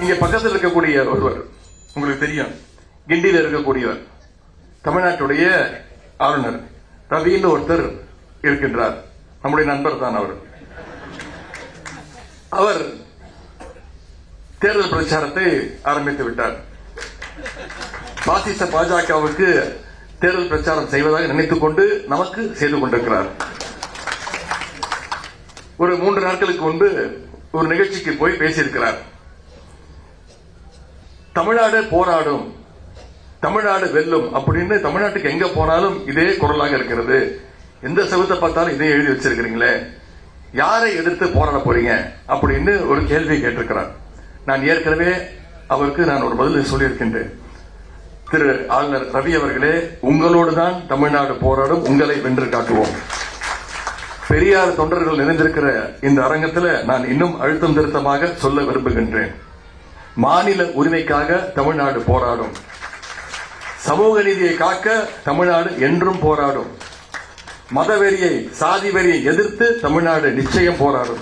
இங்க பக்கத்தில் இருக்கக்கூடிய ஒருவர் உங்களுக்கு தெரியும், கிண்டியில் இருக்கக்கூடியவர், தமிழ்நாட்டுடைய ஆளுநர் ரவின்னு ஒருத்தர் இருக்கின்றார். நம்முடைய நண்பர் தான் அவர். அவர் தேர்தல் பிரச்சாரத்தை ஆரம்பித்து விட்டார். பாசிச பாஜகவுக்கு தேர்தல் பிரச்சாரம் செய்வதாக நினைத்துக் கொண்டு நமக்கு செய்து கொண்டிருக்கிறார். ஒரு 3 நாட்களுக்கு முன்பு ஒரு நிகழ்ச்சிக்கு போய் பேசியிருக்கிறார். தமிழ்நாடு போராடும், தமிழ்நாடு வெல்லும் அப்படின்னு தமிழ்நாட்டுக்கு எங்க போனாலும் இதே குரலாக இருக்கிறது. எந்த செவத்தை பார்த்தாலும் இதே எழுதி வச்சிருக்கிறீங்களே, யாரை எதிர்த்து போராட போறீங்க அப்படின்னு ஒரு கேள்வி கேட்டிருக்கிறார். நான் ஏற்கனவே அவருக்கு ஒரு பதில் சொல்லியிருக்கின்றேன். திரு ஆளுநர் ரவி அவர்களே, உங்களோடு தான் தமிழ்நாடு போராடும், உங்களை வென்று காட்டுவோம். பெரியார் தொண்டர்கள் நிறைந்திருக்கிற இந்த அரங்கத்தில் நான் இன்னும் அழுத்தம் திருத்தமாக சொல்ல விரும்புகின்றேன். மாநில உரிமைக்காக தமிழ்நாடு போராடும், சமூக நீதியை காக்க தமிழ்நாடு என்றும் போராடும், மதவெறியை சாதி வெறியை எதிர்த்து தமிழ்நாடு நிச்சயம் போராடும்,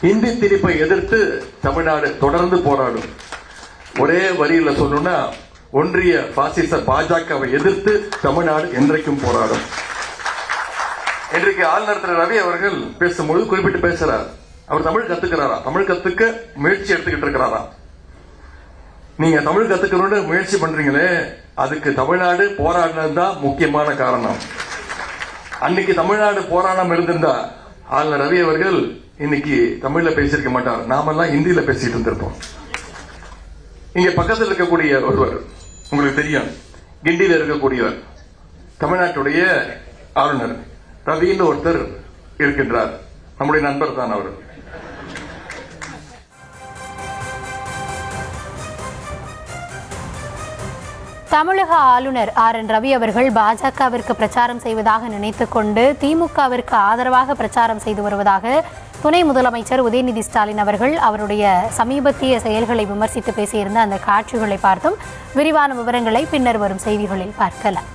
இந்தி திணிப்பை எதிர்த்து தமிழ்நாடு தொடர்ந்து போராடும். ஒரே வரியில சொல்லணும்னா, ஒன்றிய பாசிச பாஜகவை எதிர்த்து தமிழ்நாடு என்றைக்கும் போராடும். இன்றைக்கு ஆளுநர் திரு ரவி அவர்கள் பேசும்போது குறிப்பிட்டு பேசுறார். அவர் தமிழ் கத்துக்கிறாரா, தமிழ் கத்துக்க முயற்சி எடுத்துக்கிட்டு இருக்கிறாரா. நீங்க தமிழ் கத்துக்கணும்னு முயற்சி பண்றீங்களே, அதுக்கு தமிழ்நாடு போராடினதுதான் முக்கியமான காரணம். அன்னைக்கு தமிழ்நாடு போராடாம இருந்திருந்தா ஆளுநர் ரவி அவர்கள் இன்னைக்கு தமிழ்ல பேசியிருக்க மாட்டார். நாமெல்லாம் ஹிந்தியில பேசிட்டு இருந்திருப்போம். இங்க பக்கத்தில் இருக்கக்கூடிய ஒருவர் உங்களுக்கு தெரியும், கிண்டியில் இருக்கக்கூடியவர், தமிழ்நாட்டுடைய ஆளுநர் ரவின்னு ஒருத்தர் இருக்கின்றார். நம்முடைய நண்பர் தான் அவர். தமிழக ஆளுநர் RN ரவி அவர்கள் பாஜகவிற்கு பிரச்சாரம் செய்வதாக நினைத்துக் கொண்டு திமுகவிற்கு ஆதரவாக பிரச்சாரம் செய்து வருவதாக துணை முதலமைச்சர் உதயநிதி ஸ்டாலின் அவர்கள் அவருடைய சமீபத்திய செயல்களை விமர்சித்து பேசியிருந்த அந்த காட்சிகளை பார்த்தும் விரிவான விவரங்களை பின்னர் வரும் செய்திகளில் பார்க்கலாம்.